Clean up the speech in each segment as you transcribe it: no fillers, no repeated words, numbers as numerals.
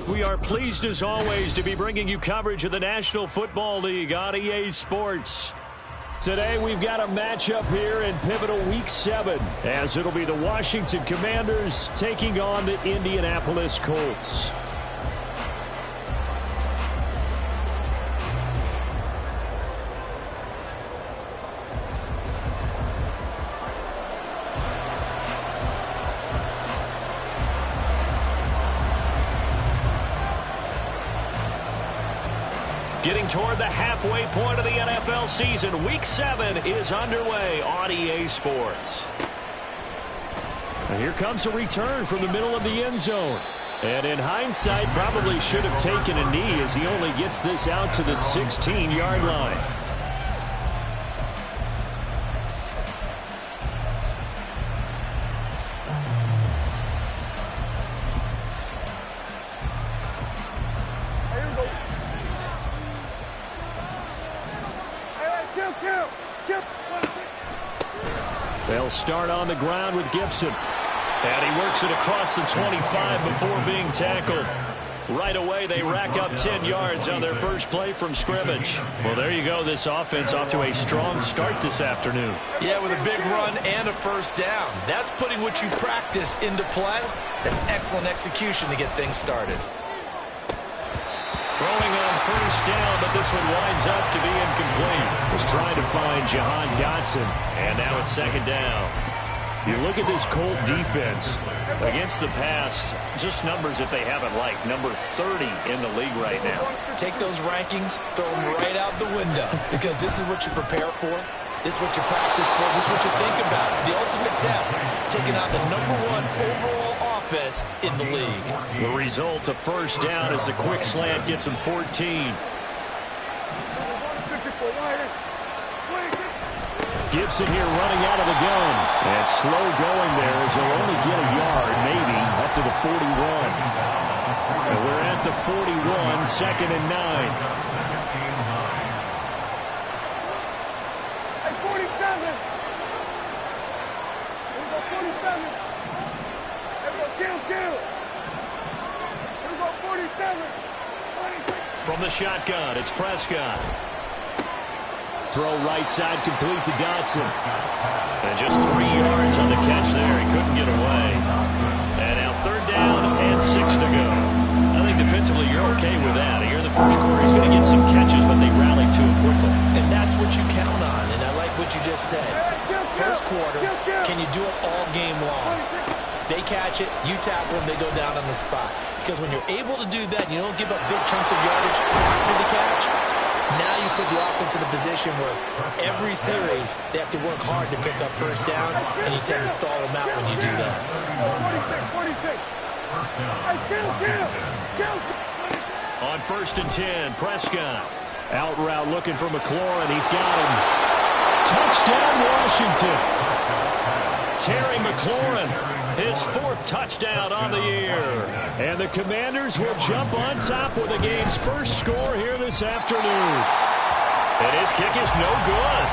We are pleased as always to be bringing you coverage of the National Football League on EA Sports. Today we've got a matchup here in pivotal Week 7, as it'll be the Washington Commanders taking on the Indianapolis Colts. Getting toward the halfway point of the NFL season, Week 7 is underway on EA Sports. And here comes a return from the middle of the end zone. And in hindsight, probably should have taken a knee as he only gets this out to the 16-yard line. They'll start on the ground with Gibson. And he works it across the 25 before being tackled. Right away, they rack up 10 yards on their first play from scrimmage. Well, there you go. This offense off to a strong start this afternoon. Yeah, with a big run and a first down. That's putting what you practice into play. That's excellent execution to get things started. Throwing on first down, but this one winds up to be incomplete. Was trying to find Jahan Dotson, and now it's second down. You look at this Colt defense against the pass, just numbers that they haven't liked. Number 30 in the league right now. Take those rankings, throw them right out the window, because this is what you prepare for. This is what you practice for. This is what you think about. The ultimate test, taking on the number 1 overall offense in the league. The result, a first down as the quick slant gets him 14. Gibson here running out of the gun. And slow going there as he'll only get a yard, maybe, up to the 41. And we're at the 41, second and 9. From the shotgun, it's Prescott. Throw right side complete to Dotson. And just 3 yards on the catch there. He couldn't get away. And now third down and 6 to go. I think defensively you're okay with that. Here in the first quarter, he's going to get some catches, but they rallied to him quickly. And that's what you count on, and I like what you just said. First quarter, can you do it all game long? They catch it, you tackle them, they go down on the spot. Because when you're able to do that, you don't give up big chunks of yardage after the catch. Now you put the offense in a position where every series they have to work hard to pick up first downs, and you tend to stall them out when you do that. On first and 10, Prescott. Out route looking for McLaurin. He's got him. Touchdown, Washington. Terry McLaurin, his 4th touchdown on the year. And the Commanders will jump on top with the game's first score here this afternoon. And his kick is no good.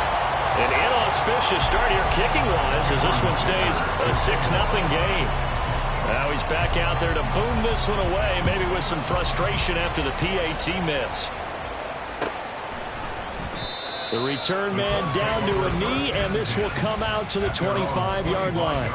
An inauspicious start here kicking-wise as this one stays a 6-0 game. Now he's back out there to boom this one away, maybe with some frustration after the PAT miss. The return man down to a knee, and this will come out to the 25-yard line.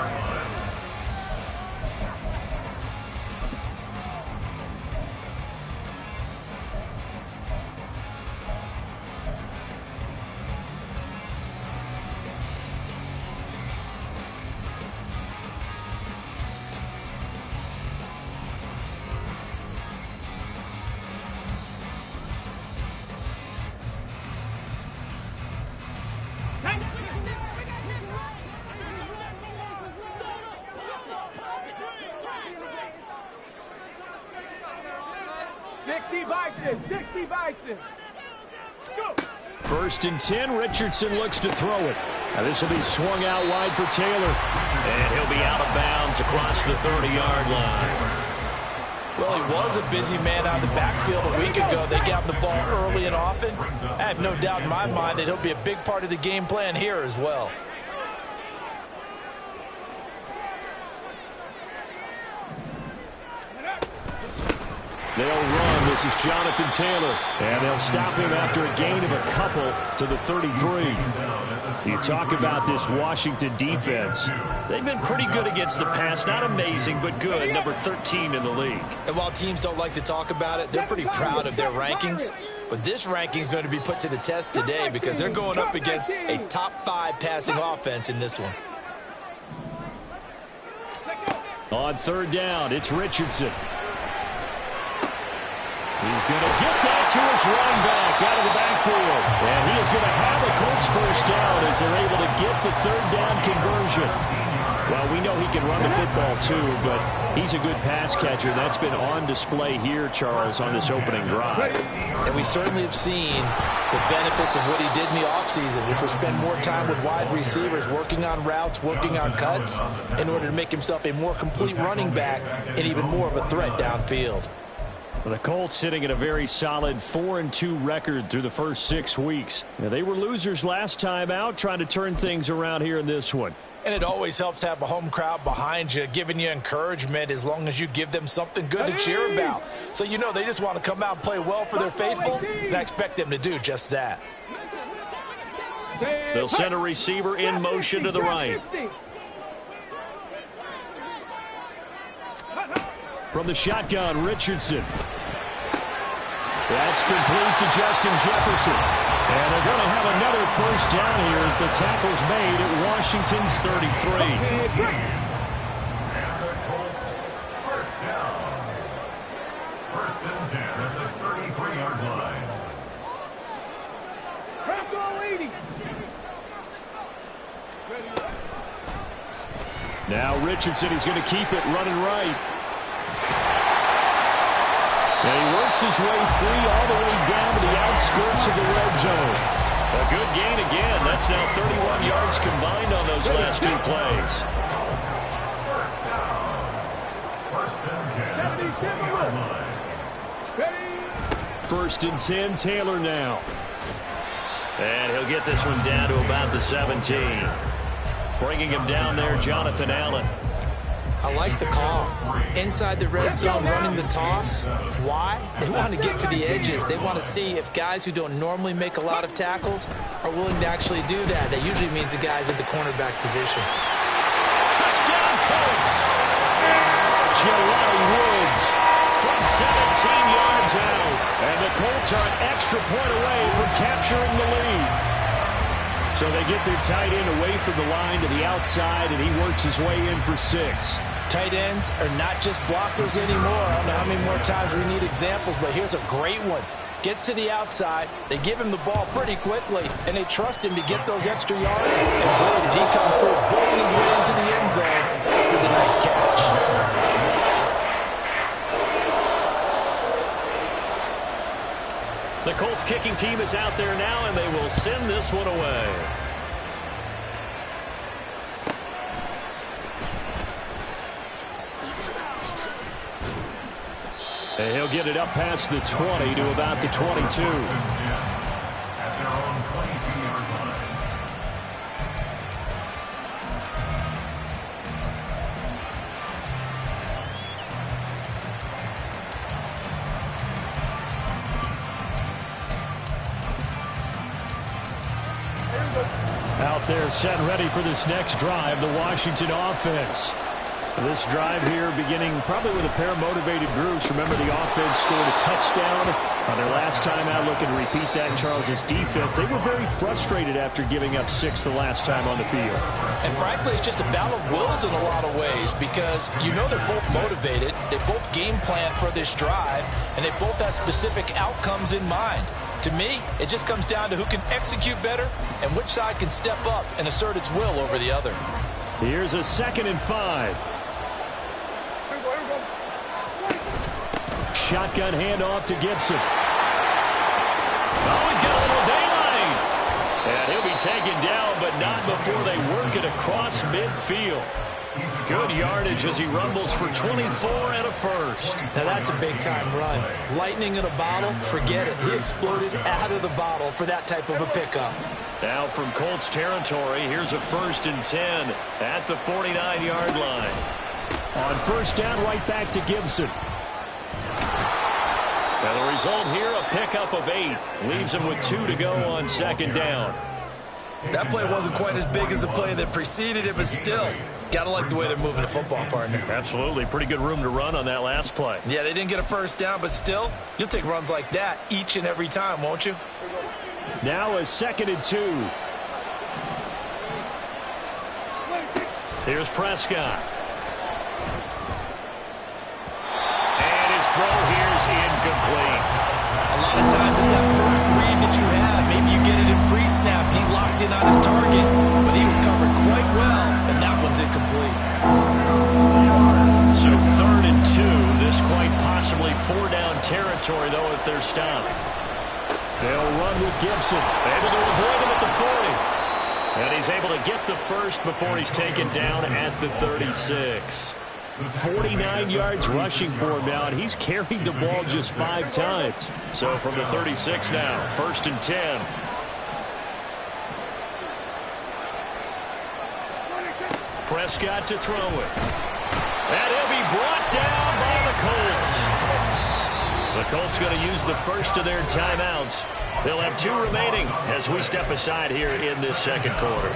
First and 10, Richardson looks to throw it. Now this will be swung out wide for Taylor. And he'll be out of bounds across the 30-yard line. Well, he was a busy man out of the backfield a week ago. They got the ball early and often. I have no doubt in my mind that he'll be a big part of the game plan here as well. They'll run. This is Jonathan Taylor. And they'll stop him after a gain of a couple to the 33. You talk about this Washington defense. They've been pretty good against the pass. Not amazing, but good. Number 13 in the league. And while teams don't like to talk about it, they're pretty proud of their rankings. But this ranking is going to be put to the test today because they're going up against a top 5 passing offense in this one. On third down, it's Richardson. He's going to get that to his running back out of the backfield. And he is going to have a Colts first down as they're able to get the third down conversion. Well, we know he can run the football too, but he's a good pass catcher. That's been on display here, Charles, on this opening drive. And we certainly have seen the benefits of what he did in the offseason, which was spend more time with wide receivers, working on routes, working on cuts, in order to make himself a more complete running back and even more of a threat downfield. Well, the Colts sitting at a very solid 4-2 record through the first 6 weeks. Now, they were losers last time out, trying to turn things around here in this one. And it always helps to have a home crowd behind you, giving you encouragement as long as you give them something good to cheer about. So you know they just want to come out and play well for their faithful, and I expect them to do just that. They'll send a receiver in motion to the right. From the shotgun, Richardson. That's complete to Justin Jefferson. And they're going to have another first down here as the tackle's made at Washington's 33. And the Colts first down. First and 10 at the 33-yard line. Now Richardson, he's going to keep it running right. And he works his way free all the way down to the outskirts of the red zone. A good gain again. That's now 31 yards combined on those last 2 plays. First down. First and 10 at the 20-yard line. First and 10, Taylor now. And he'll get this one down to about the 17. Bringing him down there, Jonathan Allen. I like the call. Inside the red zone, running the toss. Why? They want to get to the edges. They want to see if guys who don't normally make a lot of tackles are willing to actually do that. That usually means the guys at the cornerback position. Touchdown, Colts! Jelani Woods from 17 yards out. And the Colts are an extra point away from capturing the lead. So they get their tight end away from the line to the outside, and he works his way in for 6. Tight ends are not just blockers anymore. I don't know how many more times we need examples, but here's a great one. Gets to the outside, they give him the ball pretty quickly, and they trust him to get those extra yards. And boy, did he come through, bowling his way into the end zone after the nice catch. The Colts kicking team is out there now, and they will send this one away. And he'll get it up past the 20 to about the 22. At their own 22-yard line. Out there set ready for this next drive, the Washington offense. This drive here beginning probably with a pair of motivated groups. Remember, the offense scored a touchdown on their last time out. Looking to repeat that. Charles's defense, they were very frustrated after giving up 6 the last time on the field. And frankly, it's just a battle of wills in a lot of ways because you know they're both motivated. They both game plan for this drive, and they both have specific outcomes in mind. To me, it just comes down to who can execute better and which side can step up and assert its will over the other. Here's a 2nd and 5. Shotgun handoff to Gibson. Oh, he's got a little daylight. And he'll be taken down, but not before they work it across midfield. Good yardage as he rumbles for 24 and a first. Now that's a big-time run. Lightning in a bottle, forget it. He exploded out of the bottle for that type of a pickup. Now from Colts territory, here's a 1st and 10 at the 49-yard line. On first down, right back to Gibson. And the result here, a pickup of 8. Leaves him with 2 to go on second down. That play wasn't quite as big as the play that preceded it, but still, gotta like the way they're moving the football, partner. Absolutely. Pretty good room to run on that last play. Yeah, they didn't get a first down, but still, you'll take runs like that each and every time, won't you? Now a 2nd and 2. Here's Prescott. And his throw here is incomplete. A lot of times it's that first read that you have. Maybe you get it in pre-snap. He locked in on his target, but he was covered quite well, and that one's incomplete. So 3rd and 2. This quite possibly 4-down territory, though, if they're stopped. They'll run with Gibson. Able to avoid him at the 40. And he's able to get the first before he's taken down at the 36. 49 yards rushing for him now, and he's carried the ball just 5 times. So from the 36 now, 1st and 10. Prescott to throw it. And he'll be brought down by the Colts. The Colts going to use the first of their timeouts. They'll have 2 remaining as we step aside here in this second quarter.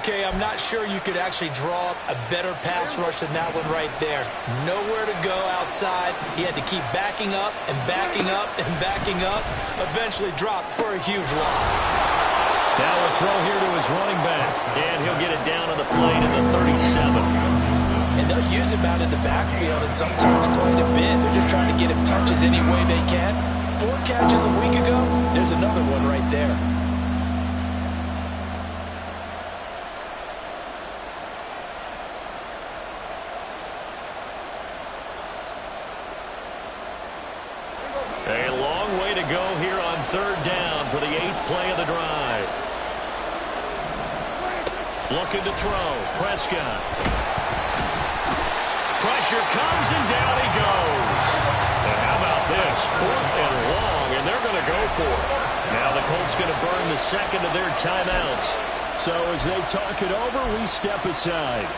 Okay, I'm not sure you could actually draw up a better pass rush than that one right there. Nowhere to go outside. He had to keep backing up and backing up and backing up. Eventually dropped for a huge loss. Now a throw here to his running back. And he'll get it down on the plane at the 37. And they'll use him out in the backfield and sometimes quite a bit. They're just trying to get him touches any way they can. 4 catches a week ago. There's another one right there. A long way to go here on 3rd down for the 8th play of the drive. Looking to throw. Prescott. Pressure comes and down he goes. And how about this? 4th and long, and they're going to go for it. Now the Colts going to burn the 2nd of their timeouts. So as they talk it over, we step aside.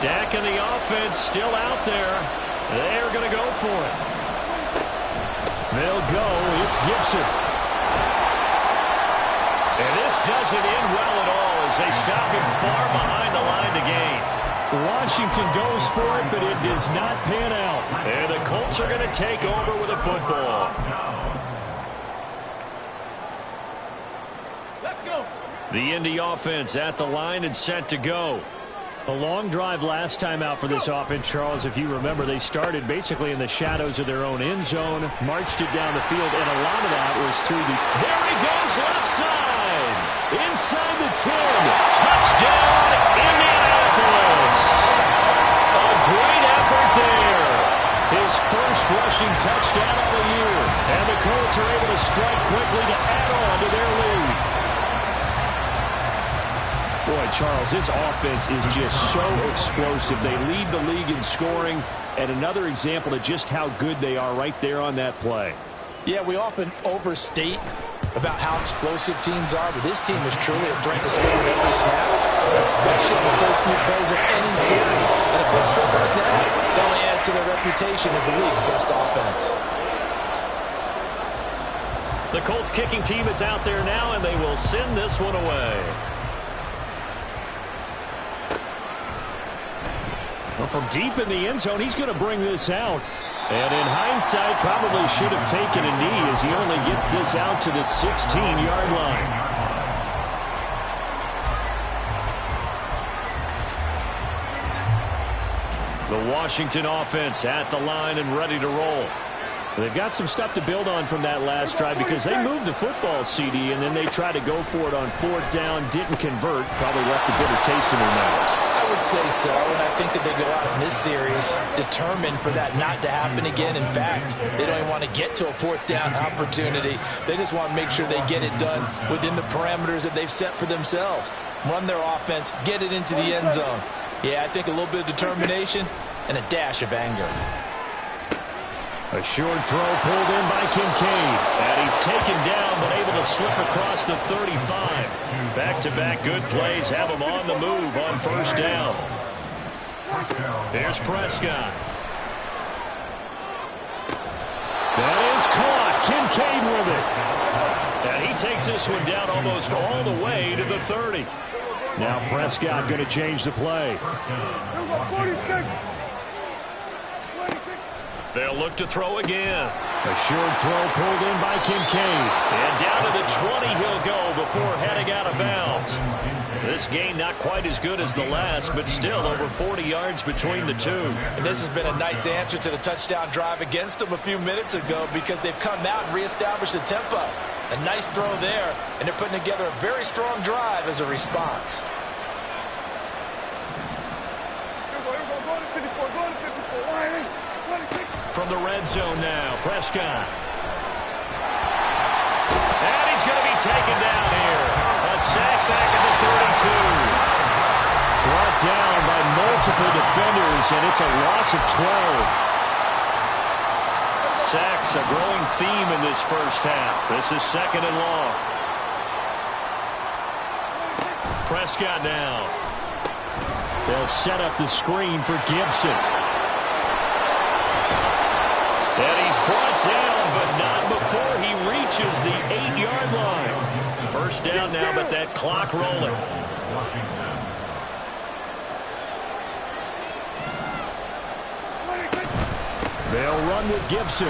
Dak and the offense still out there. They're going to go for it. They'll go. It's Gibson. And this doesn't end well at all as they stop him far behind the line to gain. Washington goes for it, but it does not pan out. And the Colts are going to take over with a football. Let's go. The Indy offense at the line and set to go. A long drive last time out for this offense, Charles. If you remember, they started basically in the shadows of their own end zone, marched it down the field, and a lot of that was through the... There he goes, left side! Inside the 10. Touchdown, Indianapolis! A great effort there. His first rushing touchdown of the year. And the Colts are able to strike quickly to add on to their lead. Boy, Charles, this offense is just so explosive. They lead the league in scoring, and another example of just how good they are right there on that play. Yeah, we often overstate about how explosive teams are, but this team is truly a threat to score at every snap, especially in the first few plays of any series. And a big stroke like that only adds to their reputation as the league's best offense. The Colts kicking team is out there now, and they will send this one away. Well, from deep in the end zone, he's going to bring this out. And in hindsight, probably should have taken a knee as he only gets this out to the 16-yard line. The Washington offense at the line and ready to roll. They've got some stuff to build on from that last drive because they moved the football, CD, and then they tried to go for it on 4th down, didn't convert, probably left a bitter taste in their mouths. I would say so, and I think that they go out in this series determined for that not to happen again. In fact, they don't even want to get to a 4th down opportunity. They just want to make sure they get it done within the parameters that they've set for themselves. Run their offense, get it into the end zone. Yeah, I think a little bit of determination and a dash of anger. A short throw pulled in by Kincaid. And he's taken down, but able to slip across the 35. Back-to-back good plays have him on the move on first down. Here's Prescott. That is caught. Kincaid with it. And he takes this one down almost all the way to the 30. Now Prescott going to change the play. They'll look to throw again. A short throw pulled in by Kincaid. And down to the 20 he'll go before heading out of bounds. This game not quite as good as the last, but still over 40 yards between the two. And this has been a nice answer to the touchdown drive against them a few minutes ago because they've come out and reestablished the tempo. A nice throw there, and they're putting together a very strong drive as a response. From the red zone now, Prescott. And he's going to be taken down here. A sack back at the 32. Brought down by multiple defenders, and it's a loss of 12. Sacks, a growing theme in this first half. This is second and long. Prescott now. They'll set up the screen for Gibson. And he's brought down, but not before he reaches the 8-yard line. First down now, but that clock rolling. They'll run with Gibson.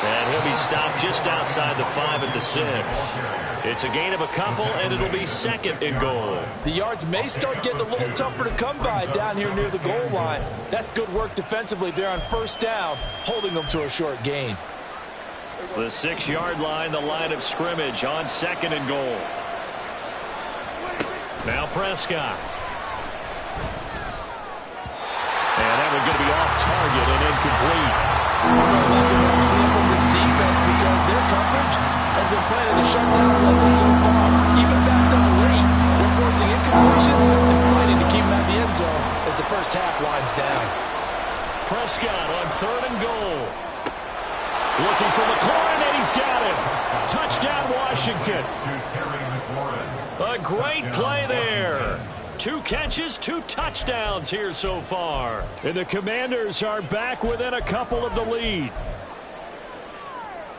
And he'll be stopped just outside the 5 at the 6. It's a gain of a couple, and it'll be second and goal. The yards may start getting a little tougher to come by down here near the goal line. That's good work defensively there on first down, holding them to a short gain. The 6-yard line, the line of scrimmage on second and goal. Now Prescott. And that one's going to be off target and incomplete. I'm liking what I'm seeing from this defense because their coverage has been playing at a shutdown level so far. Even backed up late, they're forcing incompletions and fighting to keep them at the end zone as the first half winds down. Prescott on third and goal. Looking for McLaurin, and he's got him. Touchdown, Washington. A great play there. 2 catches, 2 touchdowns here so far. And the Commanders are back within a couple of the lead.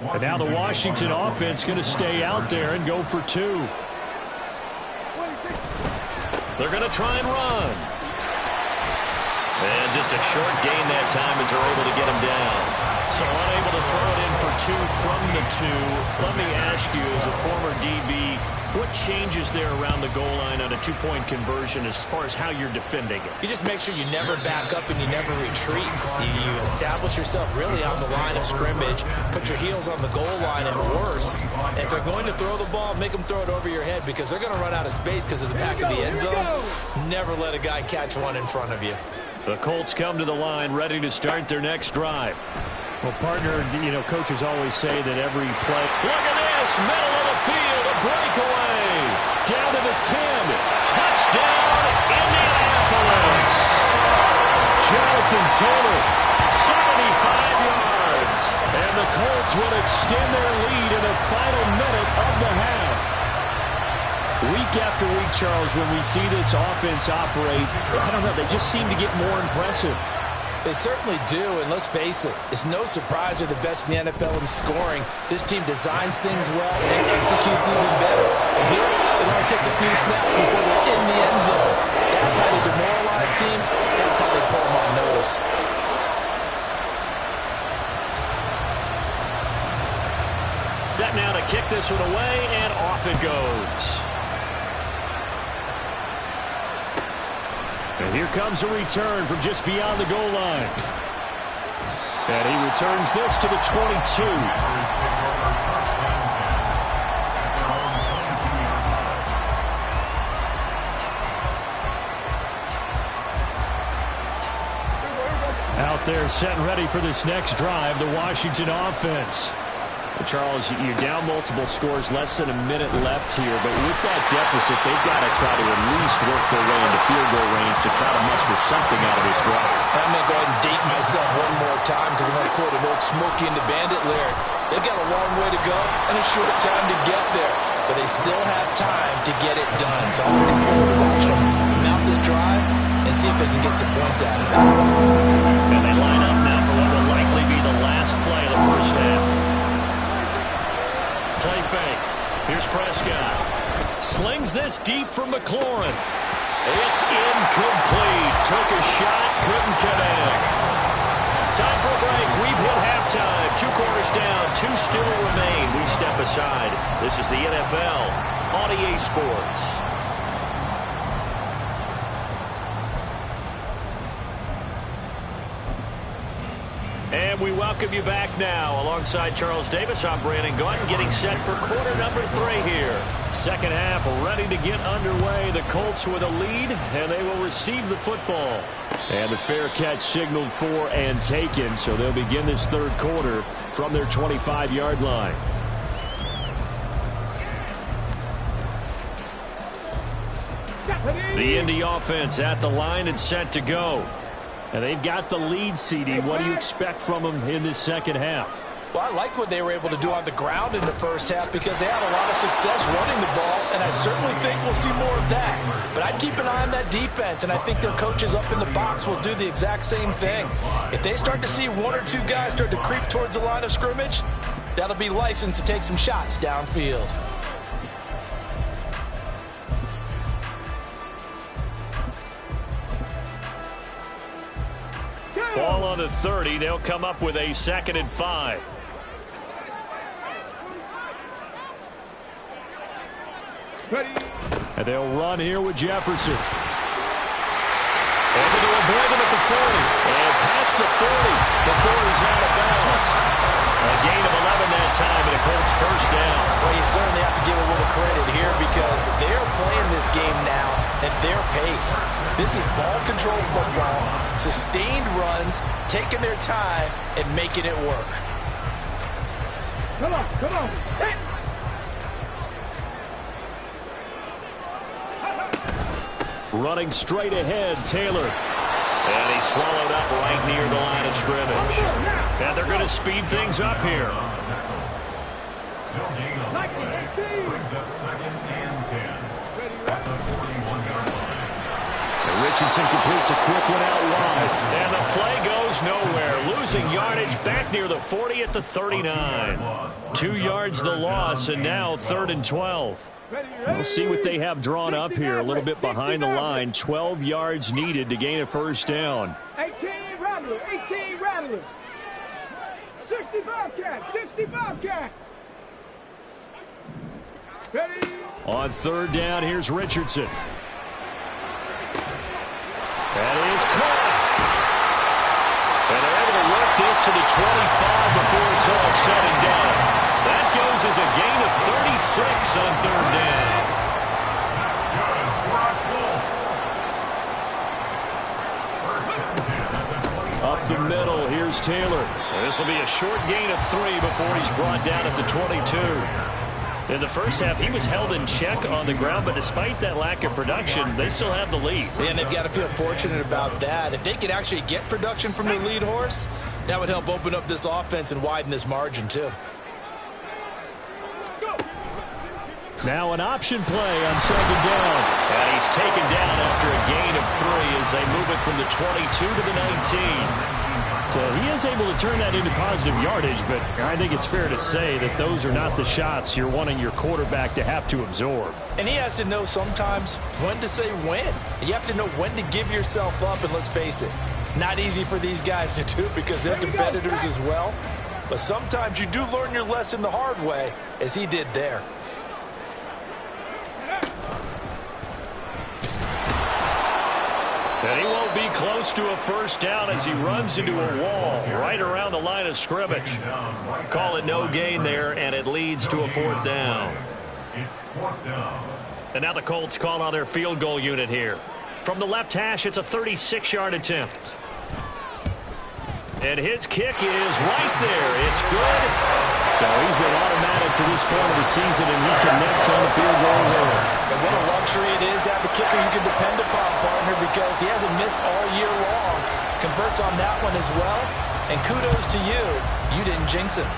And now the Washington offense going to stay out there and go for 2. They're going to try and run. And just a short gain that time as they're able to get him down. So unable to throw it in for 2 from the 2. Let me ask you, as a former DB, what changes there around the goal line on a 2-point conversion as far as how you're defending it? You just make sure you never back up and you never retreat. You establish yourself really on the line of scrimmage, put your heels on the goal line at worst. And if they're going to throw the ball, make them throw it over your head because they're going to run out of space because of the back of the end zone. Never let a guy catch one in front of you. The Colts come to the line ready to start their next drive. Well, partner, coaches always say that every play. Look at this, middle of the field, a breakaway. Down to the 10. Touchdown, Indianapolis. Jonathan Taylor, 75 yards. And the Colts will extend their lead in the final minute of the half. Week after week, Charles, when we see this offense operate, I don't know, they just seem to get more impressive. They certainly do, and let's face it, it's no surprise they're the best in the NFL in scoring. This team designs things well and executes even better. And here, it only takes a few snaps before they're in the end zone. That's how they demoralize teams. That's how they put them on notice. Set now to kick this one away, and off it goes. And here comes a return from just beyond the goal line. And he returns this to the 22. Out there set and ready for this next drive, the Washington offense. Charles, you're down multiple scores, less than a minute left here, but with that deficit, they've got to try to at least work their way into field goal range to try to muster something out of this drive. I'm going to go ahead and date myself one more time because I'm going to quote an old Smokey and the Bandit lyric. They've got a long way to go and a short time to get there, but they still have time to get it done. So I'm looking forward to watching them mount this drive and see if they can get some points out of it. And they line up now for what will likely be the last play of the first half. Play fake. Here's Prescott. Slings this deep from McLaurin. It's incomplete. Took a shot, couldn't connect. Time for a break. We've hit halftime. 2 quarters down, 2 still remain. We step aside. This is the NFL on EA Sports. And we welcome you back now. Alongside Charles Davis, I'm Brandon Gaudin, getting set for quarter number 3 here. Second half ready to get underway. The Colts with a lead, and they will receive the football. And the fair catch signaled for and taken, so they'll begin this third quarter from their 25-yard line. The Indy offense at the line and set to go. And they've got the lead, CD. What do you expect from them in this second half? Well, I like what they were able to do on the ground in the first half because they had a lot of success running the ball, and I certainly think we'll see more of that. But I'd keep an eye on that defense, and I think their coaches up in the box will do the exact same thing. If they start to see 1 or 2 guys start to creep towards the line of scrimmage, that'll be license to take some shots downfield. Ball on the 30. They'll come up with a 2nd and 5. And they'll run here with Jefferson. Able to avoid him at the 40. And past the 40 before he's out of bounds. A gain of 11 that time, and a Colts first down. Well, you certainly have to give a little credit here because they're playing this game now at their pace. This is ball control football, sustained runs, taking their time, and making it work. Come on, come on. Hey. Running straight ahead, Taylor. And he's swallowed up right near the line of scrimmage. And they're going to speed things up here. No gain on the play. Brings up 2nd and 10 at the 41-yard line. And Richardson completes a quick one out wide. And the play goes nowhere. Losing yardage back near the 40 at the 39. 2 yards the loss, and now 3rd and 12. We'll see what they have drawn up here. A little bit behind the line. 12 yards needed to gain a first down. 18 Rattler, 18 Rattler. 65 cat, 65 cat. Ready. On 3rd down, here's Richardson. That is caught. And they're able to work this to the 25 before it's all said and done. That goes as a gain of 36 on 3rd down. That's good for our Colts. Up the middle, here's Taylor. This will be a short gain of 3 before he's brought down at the 22. In the first half, he was held in check on the ground, but despite that lack of production, they still have the lead. And they've got to feel fortunate about that. If they could actually get production from their lead horse, that would help open up this offense and widen this margin, too. Now an option play on 2nd down. And he's taken down after a gain of 3 as they move it from the 22 to the 19. So he is able to turn that into positive yardage, but I think it's fair to say that those are not the shots you're wanting your quarterback to have to absorb. And he has to know sometimes when to say when. You have to know when to give yourself up, and let's face it, not easy for these guys to do because they're competitors as well. But sometimes you do learn your lesson the hard way, as he did there. And he won't be close to a first down as he runs into a wall right around the line of scrimmage. Call it no gain there, and it leads to a 4th down. It's 4th down. And now the Colts call on their field goal unit here. From the left hash, it's a 36-yard attempt. And his kick is right there. It's good. So he's been automatic to this point of the season, and he connects on the field goal there. And what a luxury it is to have a kicker you can depend upon, partner, because he hasn't missed all year long. Converts on that one as well. And kudos to you. You didn't jinx him.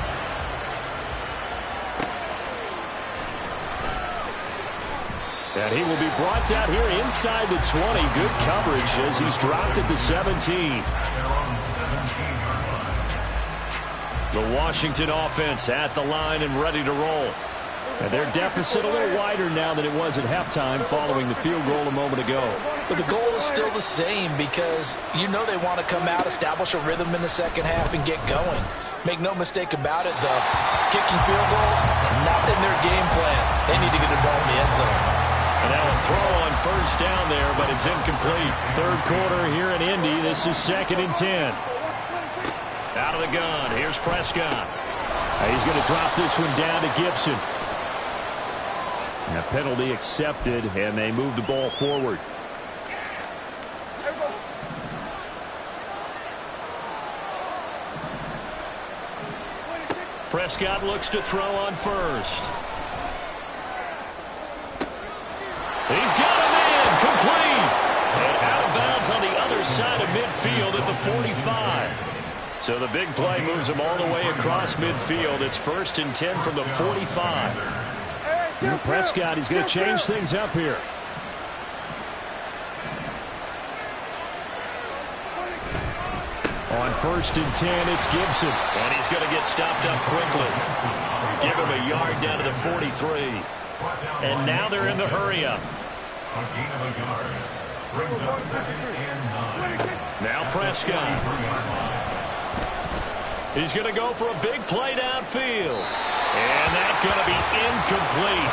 And he will be brought out here inside the 20. Good coverage as he's dropped at the 17. The Washington offense at the line and ready to roll. And their deficit a little wider now than it was at halftime following the field goal a moment ago. But the goal is still the same because you know they want to come out, establish a rhythm in the second half, and get going. Make no mistake about it, though. Kicking field goals, not in their game plan. They need to get the ball in the end zone. And now a throw on first down there, but it's incomplete. Third quarter here in Indy. This is 2nd and 10. Out of the gun. Here's Prescott. He's going to drop this one down to Gibson. And a penalty accepted, and they move the ball forward. Prescott looks to throw on first. He's got him in, complete. And out of bounds on the other side of midfield at the 45. So the big play moves him all the way across midfield. It's 1st and 10 from the 45. And Prescott, he's going to change things up here. On 1st and 10, it's Gibson. And he's going to get stopped up quickly. Give him a yard down to the 43. And now they're in the hurry-up. A gain of a yard. Brings up 2nd and 9. Now Prescott. He's going to go for a big play downfield. And that's going to be incomplete.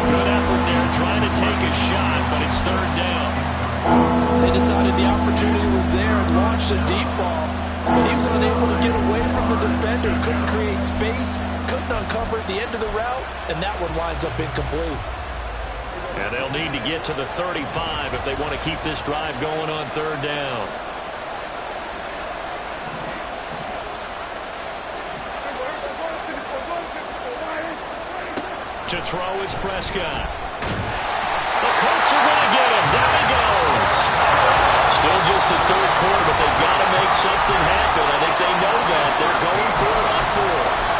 Good effort there trying to take a shot, but it's 3rd down. They decided the opportunity was there and launched a deep ball. But he was unable to get away from the defender. Couldn't create space. Couldn't uncover at the end of the route. And that one winds up incomplete. And they'll need to get to the 35 if they want to keep this drive going on 3rd down. To throw is Prescott. The Colts are going to get him. Down he goes. Still just the 3rd quarter, but they've got to make something happen. I think they know that. They're going for it on 4th.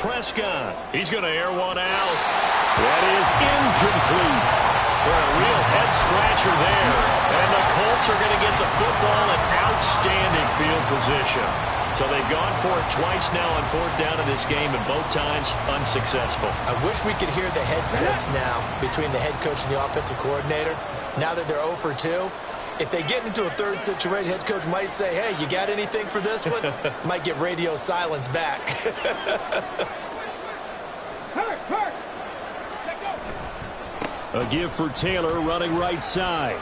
Prescott. He's going to air one out. That is incomplete. For a real head-scratcher there. And the Colts are going to get the football in outstanding field position. So they've gone for it twice now on 4th down in this game, and both times unsuccessful. I wish we could hear the headsets now between the head coach and the offensive coordinator. Now that they're 0 for 2, if they get into a 3rd situation, head coach might say, hey, you got anything for this one? Might get radio silence back. A give for Taylor running right side.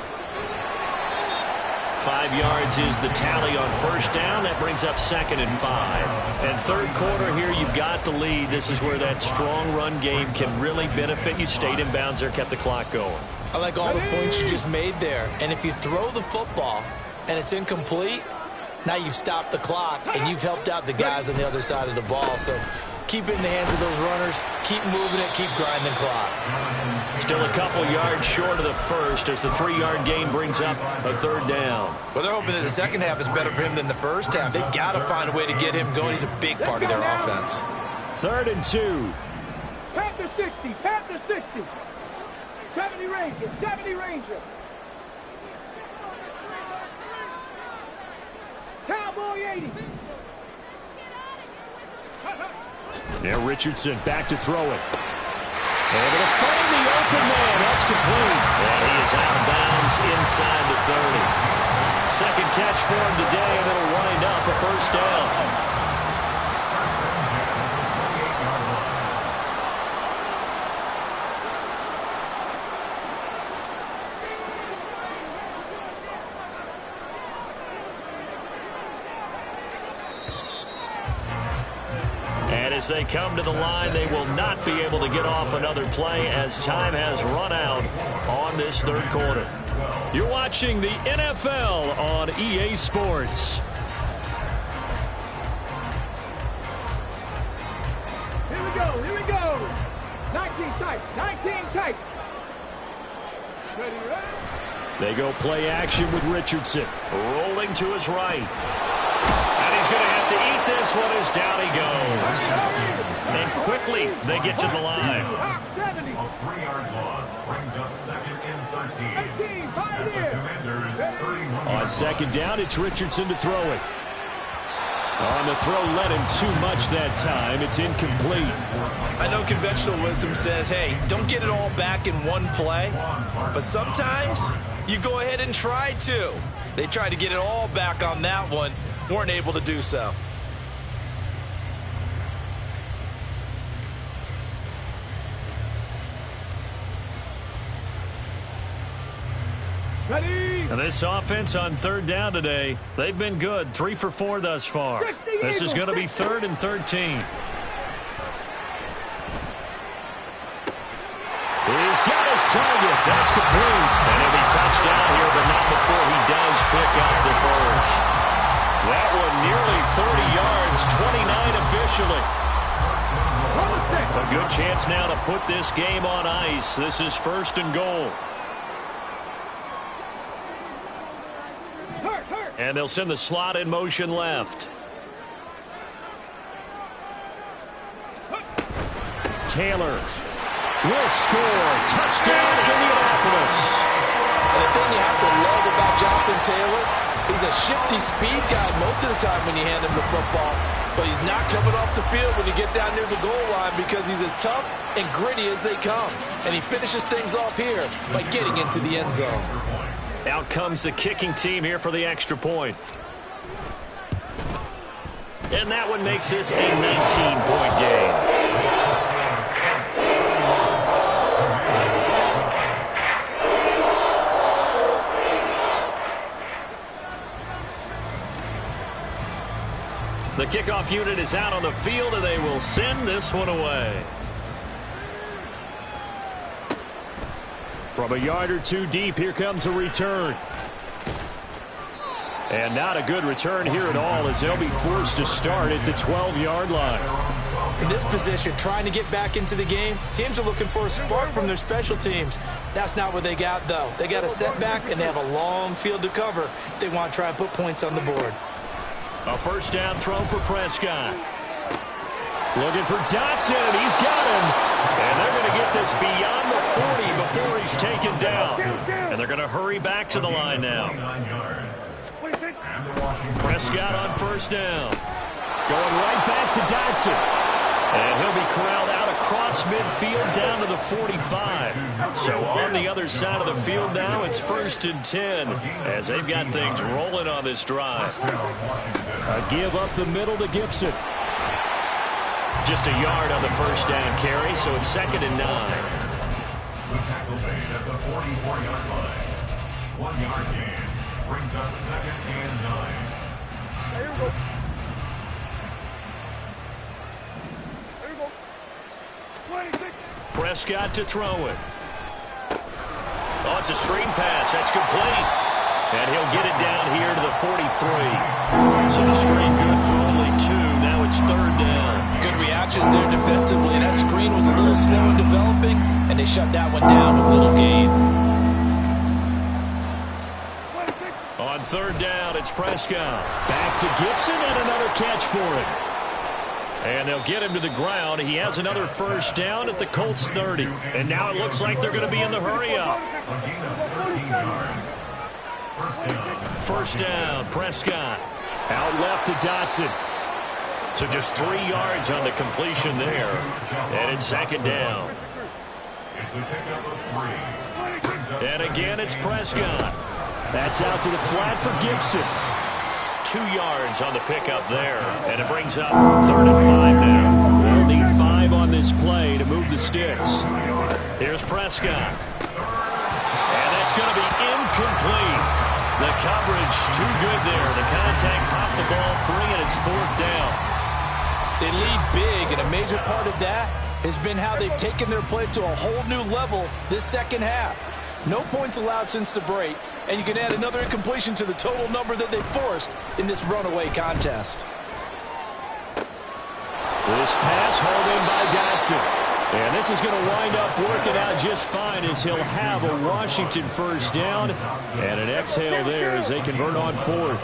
5 yards is the tally on 1st down. That brings up 2nd and 5. And 3rd quarter here, you've got the lead. This is where that strong run game can really benefit you. Stayed in bounds there, kept the clock going. I like all the points you just made there. And if you throw the football and it's incomplete, now you stop the clock and you've helped out the guys on the other side of the ball. So keep it in the hands of those runners. Keep moving it. Keep grinding clock. Still a couple yards short of the 1st as the 3-yard gain brings up a 3rd down. Well, they're hoping that the second half is better for him than the first half. They've got to find a way to get him going. He's a big part of their offense. 3rd and 2. Panther 60. Panther 60. 70 Ranger. 70 Ranger. Cowboy 80. Now Richardson back to throw it. And they're going to find the open man. That's complete. And he is out of bounds inside the 30. 2nd catch for him today, and it'll wind up a 1st down. As they come to the line, they will not be able to get off another play as time has run out on this third quarter. You're watching the NFL on EA Sports. Here we go. 19 tight, 19 tight. Ready, right? They go play action with Richardson. Rolling to his right. And he's going to have to eat this one as down he goes. And quickly they get to the line. A 3-yard loss brings up second and 13. At the Commanders' 31. On second down, it's Richardson to throw it. On the throw, led him too much that time. It's incomplete. I know conventional wisdom says, hey, don't get it all back in one play. But sometimes you go ahead and try to. They tried to get it all back on that one. Weren't able to do so. Ready? And this offense on third down today, they've been good. 3 for 4 thus far. This is going to be 3rd and 13. He's got his target. That's complete. And he'll be touchdown here, but not before he does pick up the first. That one nearly 30 yards, 29 officially. A good chance now to put this game on ice. This is 1st and goal. And they'll send the slot in motion left. Taylor will score. Touchdown, Indianapolis. And the thing you have to love about Jonathan Taylor, he's a shifty speed guy most of the time when you hand him the football. But he's not coming off the field when you get down near the goal line because he's as tough and gritty as they come. And he finishes things off here by getting into the end zone. Out comes the kicking team here for the extra point. And that one makes this a 19-point game. The kickoff unit is out on the field, and they will send this one away. From a yard or two deep, here comes a return. And not a good return here at all as they'll be forced to start at the 12-yard line. In this position, trying to get back into the game, teams are looking for a spark from their special teams. That's not what they got, though. They got a setback, and they have a long field to cover if they want to try and put points on the board. A first down throw for Prescott. Looking for Dotson, and he's got him. And they're going to get this beyond the 40 before he's taken down. And they're going to hurry back to the line now. Prescott on first down. Going right back to Dotson. And he'll be corralled out across midfield down to the 45. So on the other side of the field now, it's 1st and 10 as they've got things rolling on this drive. A give up the middle to Gibson. Just a yard on the first down carry, so it's 2nd and 9. The tackle made at the 44-yard line. 1-yard gain brings up 2nd and 9. There you go. There you go. 26. Prescott to throw it. Oh, it's a screen pass. That's complete. And he'll get it down here to the 43. So the screen good for only 2. Now it's 3rd down. Good reactions there defensively. That screen was a little slow in developing, and they shut that one down with little gain. On 3rd down, it's Prescott. Back to Gibson and another catch for him. And they'll get him to the ground. He has another first down at the Colts 30. And now it looks like they're going to be in the hurry-up. First down, Prescott. Out left to Dotson. So just 3 yards on the completion there. And it's 2nd down. And again, it's Prescott. That's out to the flat for Gibson. 2 yards on the pickup there. And it brings up 3rd and 5 now. They'll need 5 on this play to move the sticks. Here's Prescott. And that's going to be incomplete. The coverage too good there. The contact popped the ball free, and it's 4th down. They lead big, and a major part of that has been how they've taken their play to a whole new level this second half. No points allowed since the break, and you can add another incompletion to the total number that they forced in this runaway contest. This pass hauled in by Dotson. And this is going to wind up working out just fine as he'll have a Washington first down and an exhale there as they convert on fourth.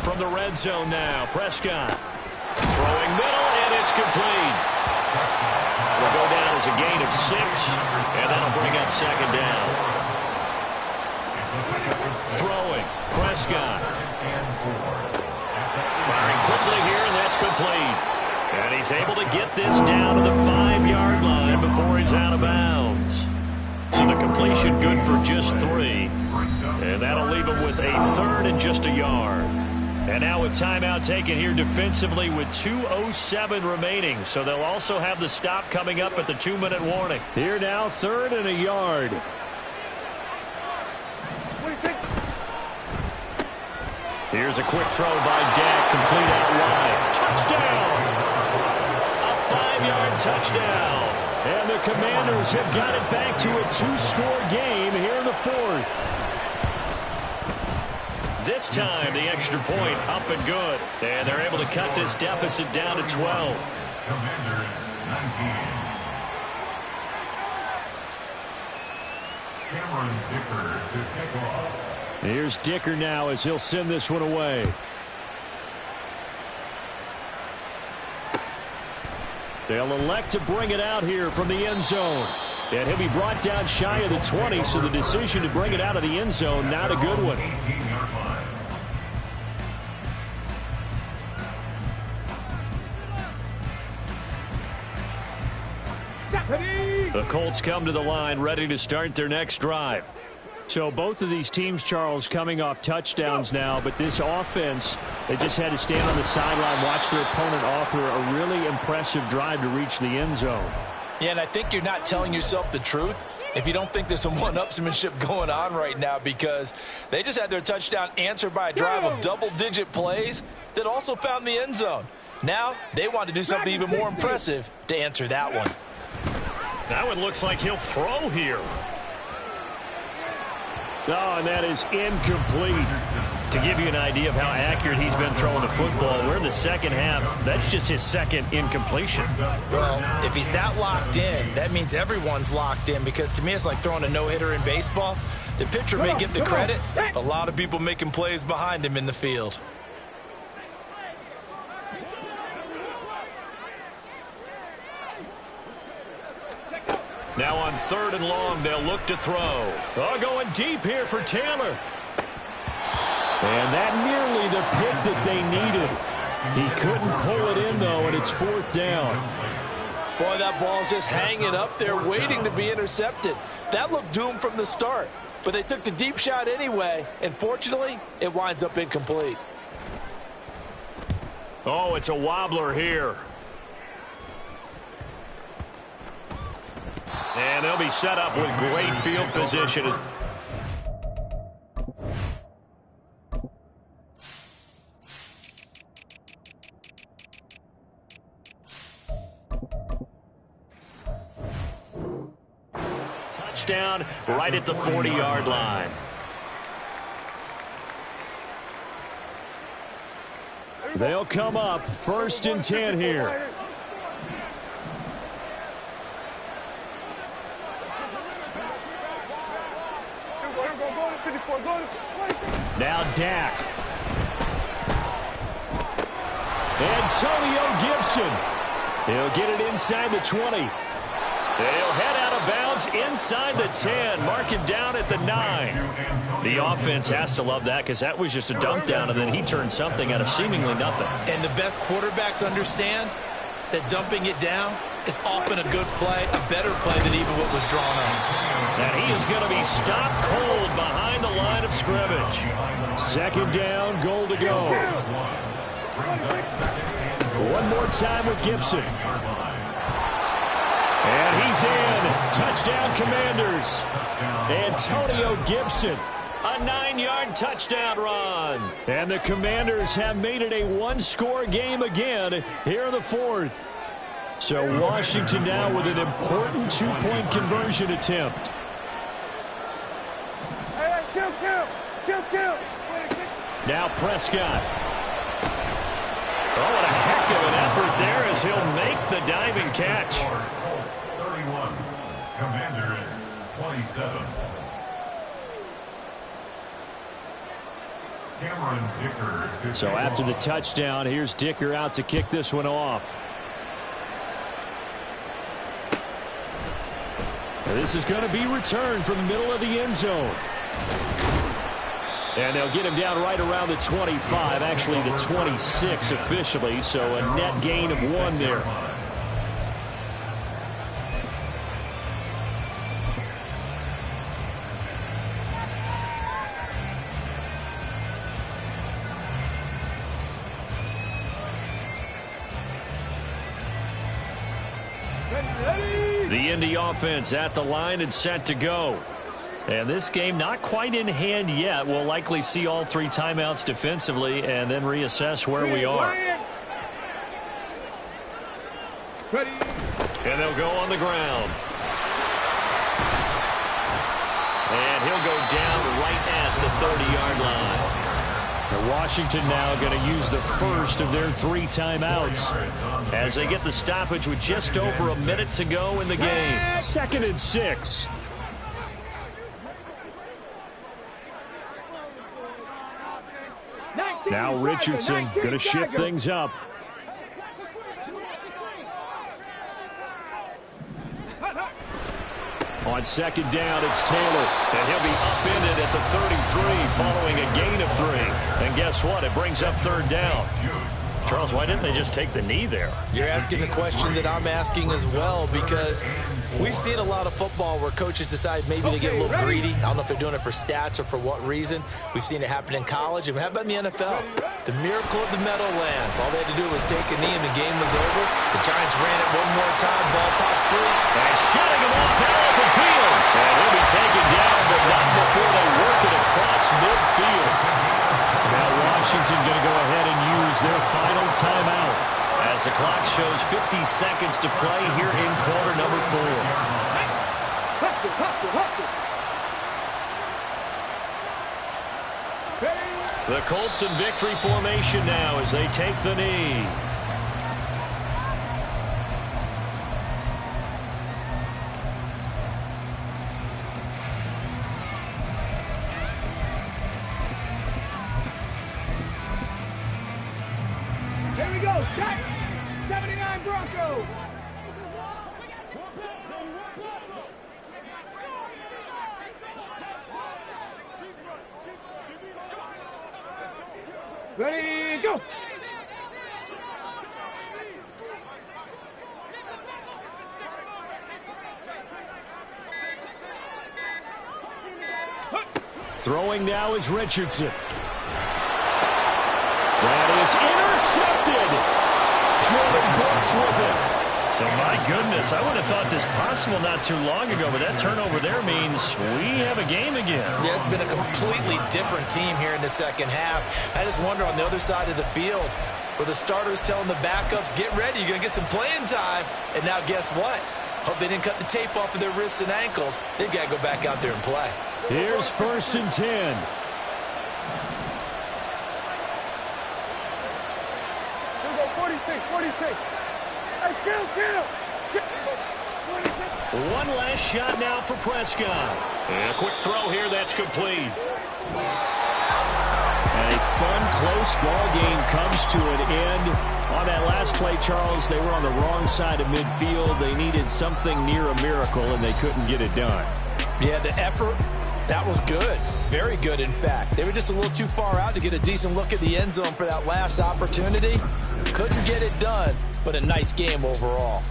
From the red zone now, Prescott. Throwing middle, and it's complete. Will go down as a gain of 6, and that'll bring up second down. Throwing, Prescott. Firing quickly here, and that's complete. And he's able to get this down to the 5-yard line before he's out of bounds. So the completion good for just 3. And that'll leave him with a 3rd and just a yard. And now a timeout taken here defensively with 2:07 remaining. So they'll also have the stop coming up at the 2-minute warning. Here now, 3rd and a yard. Here's a quick throw by Dak, complete out wide. Touchdown! A 5-yard touchdown. And the Commanders have got it back to a 2-score game here in the 4th. This time, the extra point up and good. And they're able to cut this deficit down to 12. Commanders 19. Cameron Dicker to kick off. Here's Dicker now as he'll send this one away. They'll elect to bring it out here from the end zone. And he'll be brought down shy of the 20, so the decision to bring it out of the end zone, not a good one. 18-yard line. The Colts come to the line ready to start their next drive. So both of these teams, Charles, coming off touchdowns now, but this offense, they just had to stand on the sideline, watch their opponent offer a really impressive drive to reach the end zone. Yeah, and I think you're not telling yourself the truth if you don't think there's some one-upsmanship going on right now, because they just had their touchdown answered by a drive of double-digit plays that also found the end zone. Now they want to do something even more impressive to answer that one. That one looks like he'll throw here. Oh, and that is incomplete. To give you an idea of how accurate he's been throwing the football, we're in the second half. That's just his second incompletion. Well, if he's that locked in, that means everyone's locked in, because to me it's like throwing a no-hitter in baseball. The pitcher may get the credit. A lot of people making plays behind him in the field. Now on 3rd and long, they'll look to throw. Oh, going deep here for Taylor. And that nearly the pick that they needed. He couldn't pull it in, though, and it's 4th down. Boy, that ball's just hanging up there waiting to be intercepted. That looked doomed from the start, but they took the deep shot anyway, and fortunately, it winds up incomplete. Oh, it's a wobbler here. And they'll be set up with great field position. Touchdown right at the 40-yard line. They'll come up 1st and 10 here. Now Dak. Antonio Gibson. He'll get it inside the 20. They'll head out of bounds inside the 10. Mark him down at the 9. The offense has to love that, because that was just a dump down, and then he turned something out of seemingly nothing. And the best quarterbacks understand that dumping it down is often a good play, a better play than even what was drawn up. And he is going to be stopped cold behind the line of scrimmage. 2nd down, goal to go. One more time with Gibson. And he's in. Touchdown, Commanders. Antonio Gibson A 9-yard touchdown run. And the Commanders have made it a one-score game again here in the fourth. So Washington now with an important two-point conversion attempt. Now Prescott. Oh, what a heck of an effort there as he'll make the diving catch. Colts 31, Commanders 27. Cameron Dicker. So after the touchdown, here's Dicker out to kick this one off. This is going to be returned from the middle of the end zone. And they'll get him down right around the 25, actually the 26 officially, so a net gain of 1 there. The Indy offense at the line and set to go. And this game not quite in hand yet. We'll likely see all 3 timeouts defensively and then reassess where we are. And they'll go on the ground. And he'll go down right at the 30-yard line. And Washington now going to use the first of their 3 timeouts as they get the stoppage with just over a minute to go in the game. 2nd and 6. Now Richardson going to shift things up. On 2nd down, it's Taylor. And he'll be upended at the 33 following a gain of 3. And guess what? It brings up 3rd down. Charles, why didn't they just take the knee there? You're asking the question that I'm asking as well, because we've seen a lot of football where coaches decide maybe they get a little greedy. I don't know if they're doing it for stats or for what reason. We've seen it happen in college. And how about in the NFL? The miracle of the Meadowlands. All they had to do was take a knee and the game was over. The Giants ran it one more time. Ball popped free. And shutting him off now at the field. And he'll be taken down, but not before they work it across midfield. Now Washington going to go ahead and use their final timeout as the clock shows 50 seconds to play here in quarter number 4. The Colts in victory formation now as they take the knee. Here we go, check. 79 Broncos. Ready, go. Throwing now is Richardson. That is intercepted. Jordan Brooks with it. So, my goodness, I would have thought this possible not too long ago, but that turnover there means we have a game again. Yeah, it's been a completely different team here in the second half. I just wonder on the other side of the field where the starters telling the backups, get ready, you're going to get some playing time. And now guess what? Hope they didn't cut the tape off of their wrists and ankles. They've got to go back out there and play. Here's 1st and 10. Here we go, 46. Hey, kill. One last shot now for Prescott. And a quick throw here, that's complete. And a fun, close ball game comes to an end. On that last play, Charles, they were on the wrong side of midfield. They needed something near a miracle, and they couldn't get it done. Yeah, the effort, that was good. Very good, in fact. They were just a little too far out to get a decent look at the end zone for that last opportunity. Couldn't get it done, but a nice game overall.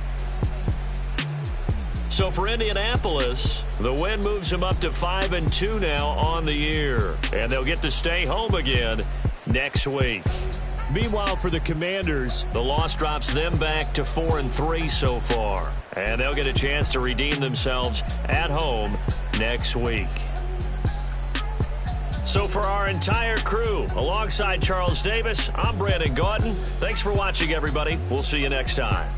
So for Indianapolis, the win moves them up to 5-2 now on the year. And they'll get to stay home again next week. Meanwhile, for the Commanders, the loss drops them back to 4-3 so far. And they'll get a chance to redeem themselves at home next week. So for our entire crew, alongside Charles Davis, I'm Brandon Gaudin. Thanks for watching, everybody. We'll see you next time.